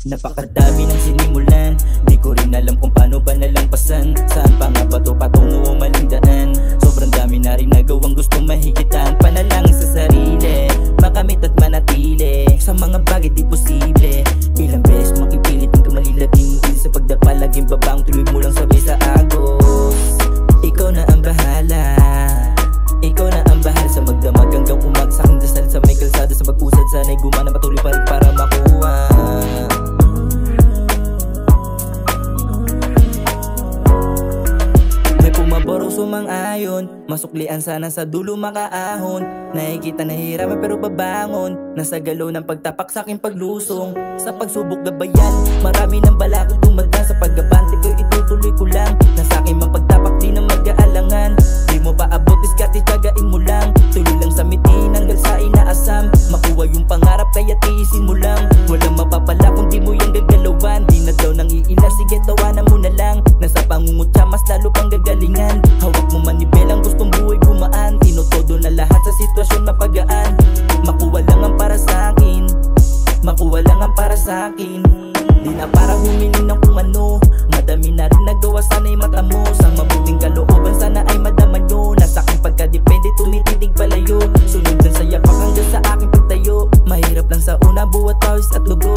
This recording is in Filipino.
Napakadami ng sinimulan, di ko rin alam kung paano ba nalampasan. Saan pa nga ba to patungo o maling daan? Sobrang dami na rin nagawang gustong mahigitan. Panalangin sa sarili, makamit at manatili sa mga bagay di posible. Ilang beses makipilit ng kamalilating din sa pagdapa, laging babang tuloy mo lang sabay sa agos. Ikaw na ang bahala, ikaw na ang bahala sa magdamag hanggang umaga. Sa aking dasal sa may kalsada, sa mag-usad sana'y gumana patuloy pa rin para makuha. Pumaboro sumang-ayon, masuklian sana sa dulo makaahon. Nakikita nahihirapan pero babangon, nasa galaw ng pagtapak sa aking paglusong. Sa pagsubok gabayan, marami ng balakid dumadaan. Sa pag-abante ko itutuloy ko lang, nasa aking mapagtapak di na mag-aalangan. Di mo pa abot, diskarte tiyagain mo lang. Tuloy lang sa mitin hanggang sa inaasam. Makuha yung pangarap kaya tiisin mo lang. Walang mapapala kung di mo yung gagalawan. Di na daw nang iila, sige tawanan mo na lang. Nasa pangungutya mas lalo pang gagalingan. Hawak mo manibel ang gustong buhay gumaan. Tinotodo na lahat sa sitwasyon mapagaan. Makuha lang ang para sa akin, makuha lang ang para sa akin. Di na para humiling ng kung ano, madami na rin nagawa, sana'y mata mo. Sa mabuting kalooban sana ay madama nyo. Nasa aking pagkadepende tumititig palayo. Sunod ng saya pa hanggang sa aking pagtayo. Mahirap lang sa una buhat pawis at dugo.